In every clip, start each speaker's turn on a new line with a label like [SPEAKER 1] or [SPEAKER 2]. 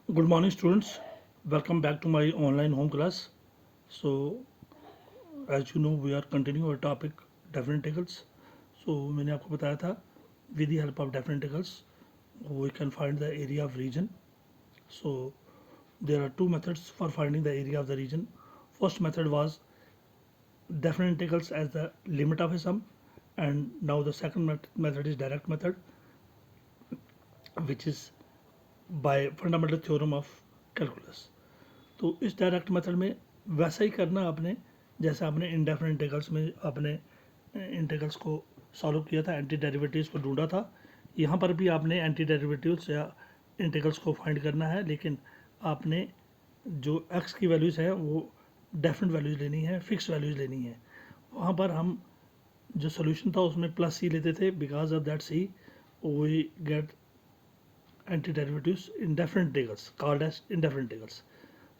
[SPEAKER 1] Good morning, students. Welcome back to my online home class. So, as you know, we are continuing our topic definite integrals. So, मैंने आपको बताया था with the help of definite integrals, we can find the area of region. So, there are two methods for finding the area of the region. First method was definite integrals as the limit of a sum, and now the second method is direct method, which is by fundamental theorem of calculus. तो इस direct method में वैसा ही करना आपने जैसे आपने indefinite integrals में आपने इंटीग्रल्स को सॉल्व किया था, एंटी डेरिवेटिव्स को ढूंढा था। यहाँ पर भी आपने एंटी डेरिवेटिव्स या इंटीग्रल्स को फाइंड करना है, लेकिन आपने जो एक्स की वैल्यूज़ है वो डेफिनेट वैल्यूज़ लेनी है, फिक्स वैल्यूज़ लेनी है। वहाँ पर हम जो सोल्यूशन था उसमें प्लस सी लेते थे, because of that C we get antiderivatives in definite integrals called as indefinite integrals.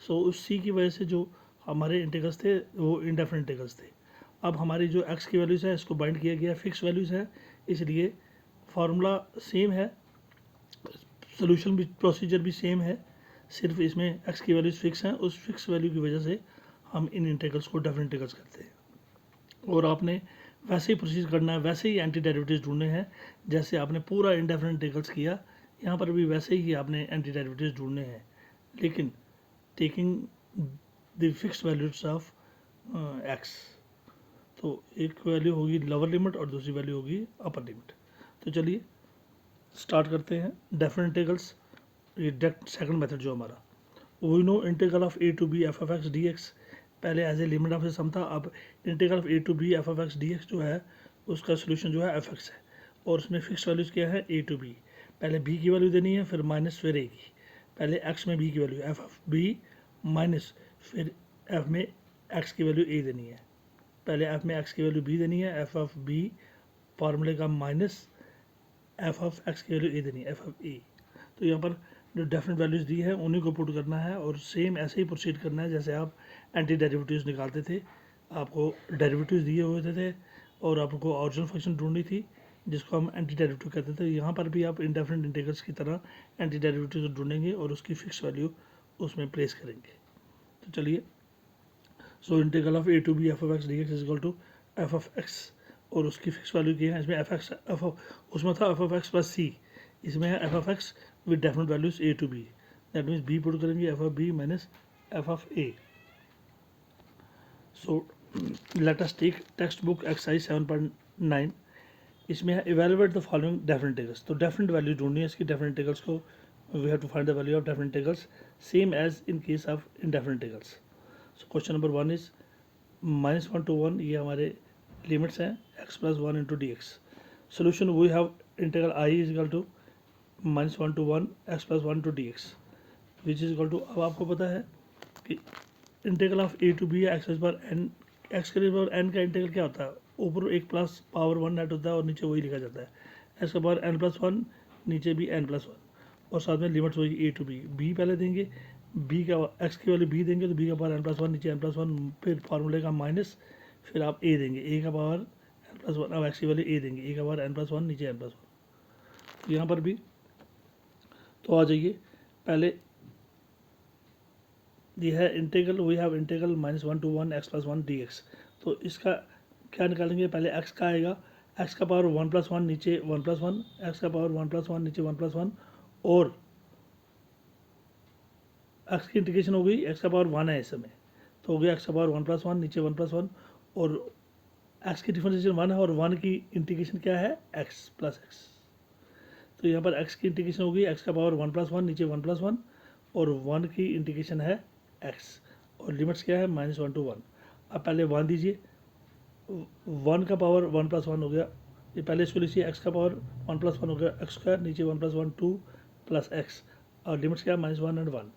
[SPEAKER 1] So उस सी की वजह से जो हमारे इंटीग्रल्स थे वो इंडेफिनिट इंटीग्रल्स थे। अब हमारी जो एक्स की वैल्यूज़ है इसको बाइंड किया गया फिक्स वैल्यूज़ है, इसलिए फार्मूला सेम है, सोल्यूशन भी प्रोसीजर भी सेम है, सिर्फ इसमें एक्स की वैल्यूज़ फिक्स हैं। उस फिक्स वैल्यू की वजह से हम इन इंटीग्रल्स को डेफिनेट इंटीग्रल्स कहते हैं। और आपने वैसे ही प्रोसीज करना है, वैसे ही एंटी डेरिवेटिव्स ढूंढने हैं जैसे आपने पूरा इंडेफिनिट इंटीग्रल्स किया। यहाँ पर भी वैसे ही आपने एंटी डेरिवेटिव्स ढूंढने हैं, लेकिन taking the fix values of x. तो एक वैल्यू होगी लोअर लिमिट और दूसरी वैल्यू होगी अपर लिमिट। तो चलिए स्टार्ट करते हैं डेफिनेट इंटीग्रल्स। ये सेकंड मेथड जो हमारा, we know integral of A to B F F X D X पहले as a limit of a sum था। अब integral of A to B F F X D X जो है उसका solution जो है एफ एक्स है, और उसमें फिक्स वैल्यूज क्या है ए टू बी। पहले बी की वैल्यू देनी है, फिर माइनस, फिर ए की। पहले एक्स में बी की value F F B minus, फिर एफ में एक्स की वैल्यू ए देनी है। पहले एफ में एक्स की वैल्यू बी देनी है, एफ ऑफ बी फार्मूले का माइनस एफ ऑफ एक्स की वैल्यू ए देनी है, एफ ऑफ ए। तो यहाँ पर जो डेफिनेट वैल्यूज दी है उन्हीं को पुट करना है, और सेम ऐसे ही प्रोसीड करना है जैसे आप एंटी डेरिवेटिव्स निकालते थे। आपको डेरिवेटिव्स दिए हुए थे और आपको ओरिजिनल फंक्शन ढूंढनी थी जिसको हम एंटी डेरिवेटिव कहते थे। यहाँ पर भी आप इंडेफिनिट इंटीग्रल्स की तरह एंटी डेरिवेटिव ढूंढेंगे और उसकी फिक्स वैल्यू उसमें प्लेस करेंगे। तो चलिए, so integral of A to B F of X D X is equal to F of X, और उसकी फिक्स वैल्यू क्या है, इसमें एफ एक्स एफ उसमें था F of X plus C, इसमें है F of X with definite values A to B. That means B put करेंगे F of B minus F of A. So let us take textbook exercise 7.9। इसमें है evaluate the following definite integrals. तो definite value ढूंढनी है इसकी definite integrals को। We have to find the value of definite integrals same as in case of indefinite integrals. So question number 1 is -1 to 1, ये हमारे limits हैं x plus 1 into D X. Solution we have integral I is equal to -1 to 1 x plus 1 to D X which is equal to, अब आपको पता है कि integral of A to B है X पर एन, एक्स के power N का integral क्या होता है, ऊपर एक प्लस पावर 1 नेट होता है और नीचे वही लिखा जाता है एक्स का पावर एन प्लस 1, नीचे भी एन प्लस 1, और साथ में लिमिट्स होगी ए टू बी। बी पहले देंगे, बी का एक्स की वैल्यू बी देंगे तो बी का पावर एन प्लस 1, नीचे एन प्लस 1, फिर फार्मूले का माइनस, फिर आप ए देंगे, ए का पावर एन प्लस 1, अब एक्स की वैल्यू ए देंगे, ए का पावर एन प्लस 1, नीचे एन प्लस 1। यहाँ पर भी तो आ जाइए, पहले ये है integral, we have integral -1 to 1 x plus 1 D X. तो इसका क्या निकालेंगे, पहले x का आएगा, x का पावर 1 प्लस 1, नीचे 1 प्लस 1, एक्स का पावर 1 प्लस 1, नीचे 1 प्लस 1, और x की इंटीग्रेशन हो गई, x का पावर 1 है इस समय, तो हो गया x का पावर 1 प्लस 1, नीचे 1 प्लस 1, और x की डिफरेंशिएशन 1 है और 1 की इंटीग्रेशन क्या है, x प्लस x। तो यहाँ पर x की इंटीग्रेशन हो गई, x का पावर 1 प्लस 1, नीचे 1 प्लस 1, और 1 की इंटीग्रेशन है x, और लिमिट्स क्या है -1 to 1। अब पहले 1 दीजिए, 1 का पावर 1 प्लस 1 हो गया, ये पहले इसको लिखिए, x का पावर 1 प्लस 1 हो गया एक्स स्क्वायर, नीचे 1 प्लस 1 2 प्लस x, और लिमिट्स क्या है -1 and 1।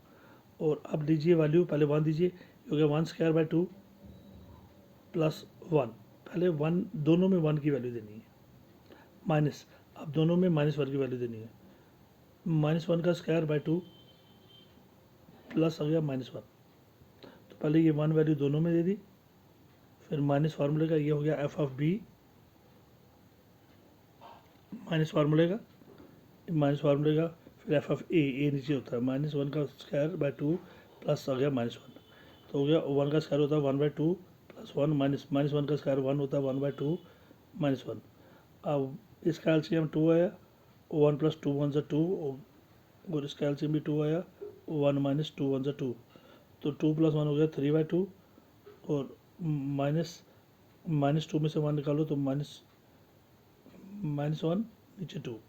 [SPEAKER 1] और अब लीजिए वैल्यू, पहले 1 दीजिए, ये हो गया 1 स्क्वायर बाई 2 प्लस 1, पहले 1 दोनों में 1 की वैल्यू देनी है, माइनस, अब दोनों में -1 की वैल्यू देनी है, -1 का स्क्वायर बाई 2 प्लस हो गया -1। तो पहले ये 1 वैल्यू दोनों में दे दी, फिर माइनस फार्मूले का ये हो गया एफ ऑफ बी, माइनस फार्मूले का, फिर फिर एफ ऑफ ए नीचे होता है -1 का स्क्वायर बाय 2 प्लस आ गया -1, तो हो गया 1 का स्क्वायर होता है 1/2 प्लस 1 -1 का स्क्वायर 1 होता है 1/2 -1। अब इसका एलसीएम 2 आया, 1 प्लस 2 1 ज़ा 2, और इसका एलसीएम भी 2 आया, 1 माइनस 2 1 ज़ा 2, तो 2 प्लस 1 हो गया 3/2, और -2 में से 1 निकालो तो -1 नीचे 2,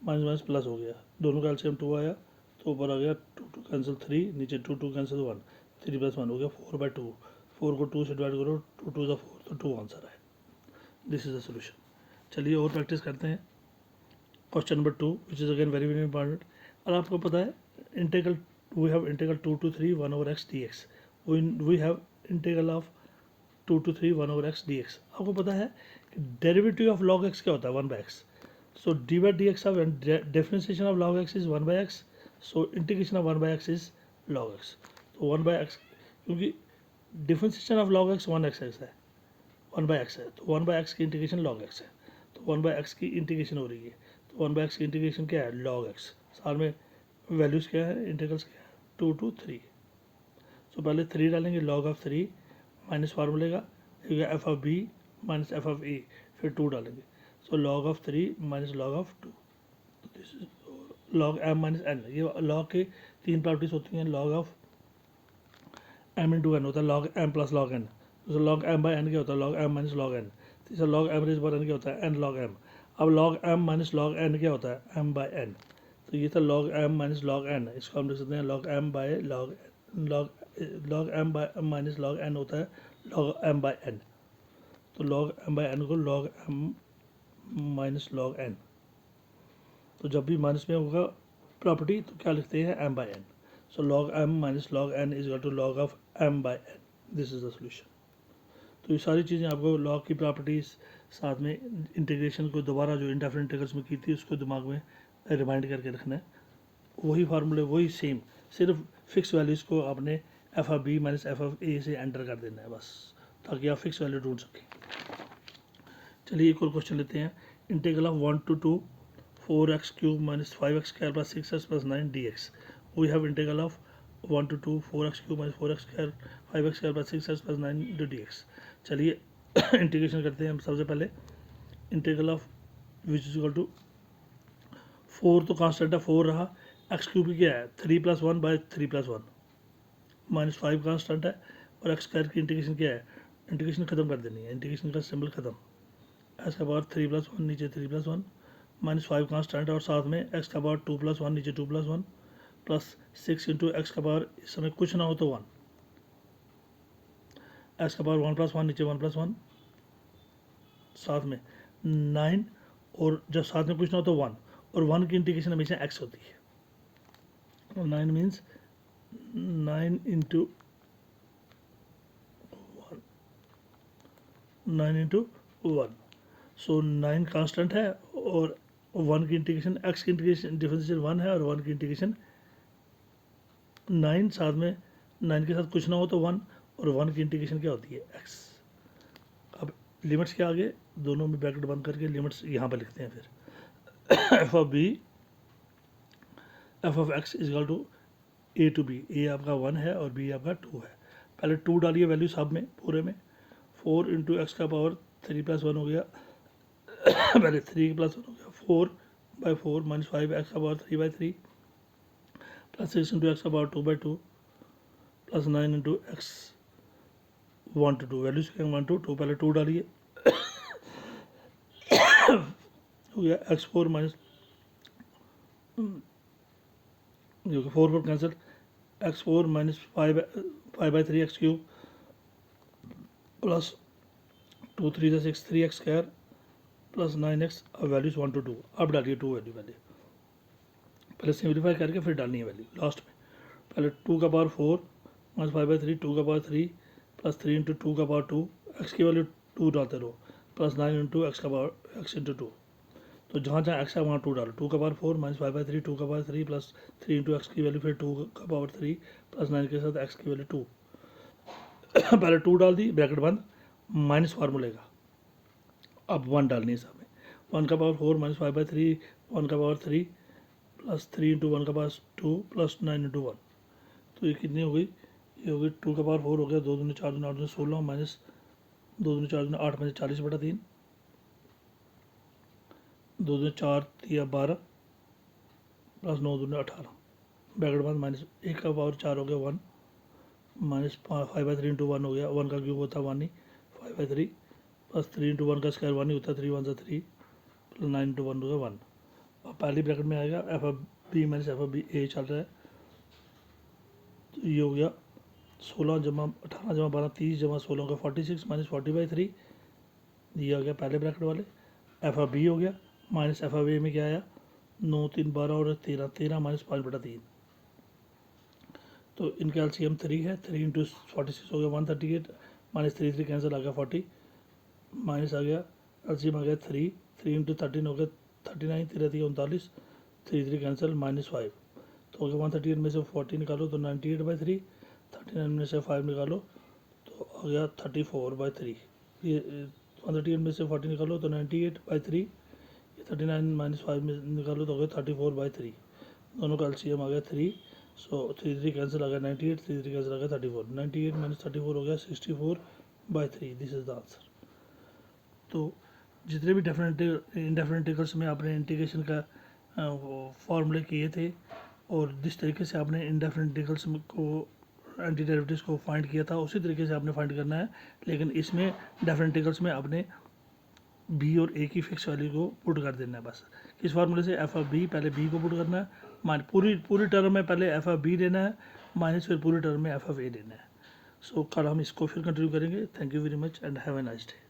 [SPEAKER 1] माइनस प्लस हो गया, दोनों का एलसीएम 2 आया, तो ऊपर आ गया 2 कैंसिल 3, नीचे 2 कैंसिल 1, 3 प्लस 1 हो गया 4/2, 4 को 2 से डिवाइड करो, 2 2 ज़ा 4, तो 2 आंसर है। This is the solution. चलिए और प्रैक्टिस करते हैं। Question number 2 which is again very very important. और आपको पता है integral, we have integral 2 to 3 1/x dx, we have integral of 2 to 3 1/x dx। आपको पता है कि डेरिवेटिव ऑफ log x क्या होता है 1/x, so d by dx of differentiation of log x is 1/x, so integration of 1/x is log x, तो 1/x, क्योंकि differentiation of log x 1x है, 1/x है, तो 1/x की integration log x है, तो 1/x की integration हो रही है, तो 1/x की इंटीग्रेशन क्या है log x, साथ में वैल्यूज़ क्या है, इंटीग्रल्स क्या है 2 to 3, तो पहले 3 डालेंगे log ऑफ 3 माइनस फार्मूले का F of B minus F of A, फिर 2 डालेंगे, so log of 3 minus log of 2, this is log m minus N. ये log के 3 प्रॉपर्टीज होती हैं, log of m into N होता है log m plus log n, तो log m by n क्या होता है log m minus log n, तीसरा log m रेज बार n क्या होता है n log m। अब log m minus log n क्या होता है m बाई n, तो ये था log m minus log n, इसको हम लिख सकते हैं log m by log m by minus log n होता है log m बाई n, तो log m बाई n को log m minus log n, तो जब भी माइनस में होगा प्रॉपर्टी तो क्या लिखते हैं m बाई n, सो log m minus log n is equal to log of m by n, this is the solution. तो ये सारी चीज़ें आपको log की प्रॉपर्टीज़, साथ में इंटीग्रेशन को दोबारा जो इंडेफिनिट इंटीग्रल्स में की थी उसको दिमाग में रिमाइंड करके रखना है, वही फार्मूले वही सेम, सिर्फ फिक्स वैल्यूज़ को आपने F of B minus F of A से एंटर कर देना है बस, ताकि आप फिक्स वैल्यू ढूंढ सकें। चलिए एक और क्वेश्चन लेते हैं। Integral of 1 to 2 4x cube minus 5x square plus 6x plus 9 dx, we have integral of 1 to 2 4x cube minus 4x square 5x square plus 6x plus 9 dx। चलिए integration करते हैं हम। सबसे पहले integral of which is equal to 4 तो constant है 4 रहा, x cube क्या है 3 plus 1 by 3 plus 1 minus 5 constant है, और एक्स स्क्वायर की इंटीग्रेशन क्या है, इंटीग्रेशन खत्म कर देनी है, इंटीग्रेशन का सिंबल खत्म, एक्स का पावर 3 प्लस 1 नीचे 3 प्लस 1 माइनस 5 कांस्टेंट है, और साथ में एक्स का पावर 2 प्लस 1 नीचे 2 प्लस 1 प्लस 6 इंटू एक्स का पावर इस समय कुछ ना हो तो 1, एक्स का पावर 1 प्लस 1 नीचे 1 प्लस 1, साथ में 9, और जब साथ में कुछ ना हो तो 1, और 1 की इंटीग्रेशन हमेशा एक्स होती है, और 9 मीन्स 9 इंटू 1, सो 9 कांस्टेंट है, और 1 की इंटीग्रेशन, एक्स की इंटीग्रेशन डिफरेंशियल 1 है, और 1 की इंटीग्रेशन 9, साथ में 9 के साथ कुछ ना हो तो 1, और 1 की इंटीग्रेशन क्या होती है एक्स। अब लिमिट्स के आगे दोनों में ब्रैकेट बंद करके लिमिट्स यहाँ पर लिखते हैं फिर F of B F of X is equal to A to B, A आपका 1 है और बी आपका 2 है। पहले 2 डालिए वैल्यू सब में पूरे में, 4 इंटू एक्स का पावर 3 प्लस 1 हो गया पहले 3 प्लस 1 हो गया 4 बाई 4 माइनस 5 एक्स का power 3 by 3 plus 6 into X का power 2 by 2 plus 9 into X 1 to 2, values 1 to 2, पहले 2 डालिए हो गया x4 माइनस, जो कि 4 पर cancel, x4 minus 5/3 x cube plus 2 3 ज़ा 6 3x स्क्वायर प्लस 9x, अब वैल्यूज 1 to 2, अब डालिए 2 वैल्यू पहले सिम्प्लीफाई करके फिर डालनी है वैल्यू लास्ट में। पहले 2 का पावर 4 माइनस 5/3, 2 का पावर 3 प्लस 3 इंटू 2 का पावर 2, एक्स की वैल्यू 2 डालते रहो, प्लस 9 इंटू एक्स का पावर एक्स इंटू 2, तो जहाँ जहाँ एक्स है वहाँ 2 डालो, 2 का पावर 4 माइनस 5/3, 2 का पावर 3 प्लस 3 इंटू एक्स की वैल्यू, फिर 2 का पावर 3 प्लस 9 के साथ एक्स की वैल्यू 2 पहले 2 डाल दी ब्रैकेट बंद माइनस फार्मूले का, अब 1 डालनी है सब में, 1 का पावर 4 माइनस 5/3, 1 का पावर 3 प्लस 3 इंटू 1 का पास 2 प्लस 9 इंटू 1, तो ये कितनी हो गई, ये हो गई 2 का पावर 4 हो गया, 2 दूनी 4 दूनी 8 दूनी 16 माइनस 2 दूनी 4 दूनी 8 में 40/3, 2 दूनी 4 या 12 प्लस 9 दूनी 18 ब्रैकेट बाद माइनस 1 का पावर 4 हो गया 1 माइनस 5/3 इंटू 1 हो गया, 1 का क्यूब होता है 1 ही, 5/3 प्लस 3 इंटू 1 का स्क्वायर 1 ही होता है, 3 1 3 प्लस 9 इंटू 1 हो गया 1। अब पहली ब्रैकेट में आएगा F of B minus F of B A चल रहा है, तो ये हो गया 16 जमा 18 जमा 12 30 जमा 16 का 46 माइनस 40/3, ये आ गया पहले ब्रैकेट वाले। एफ ऑफ बी हो गया माइनस एफ ऑफ ए में क्या आया 9 3 12 और 13 13 माइनस 5/3, तो इनका एलसीएम 3 है, 3 इंटू 46 हो गया 138 माइनस 3 3 कैंसिल आ गया 40 माइनस आ गया एलसीएम आ गया 3 3 इंटू 13 हो गया 39 3 39 3 3 कैंसिल माइनस 5, तो हो गया 138 में से 40 निकालो तो 98/3, 39 में से 5 निकालो तो आ गया 34/3, ये 138 में से 40 निकालो तो 98/3, ये 39 माइनस 5 में निकालो तो हो गया 34/3, दोनों का एलसीएम आ गया 3, सो 3 3 कैंसिल आ गया 98, 3 3 कैंसिल आ गया 34, 98 माइनस 34 हो गया 64/3, दिस इज द आंसर। तो जितने भी डेफिनेट इनडेफिनेट इंटीग्रल्स में आपने इंटीग्रेशन का फॉर्मूले किए थे और जिस तरीके से आपने इनडेफिनेट इंटीग्रल्स को एंटी डेरिवेटिव्स को फाइंड किया था उसी तरीके से आपने फाइंड करना है, लेकिन इसमें डेफिनेट इंटीग्रल्स में आपने बी और ए की फिक्स वैल्यू को पुट कर देना है बस। इस फार्मूले से एफ ऑफ बी पहले बी को पुट करना है, पूरी टर्म में पहले एफ ऑफ बी लेना है माइनस फिर पूरी टर्म में एफ ऑफ ए लेना है। सो कल हम इसको फिर कंटिन्यू करेंगे। Thank you very much and have a nice day.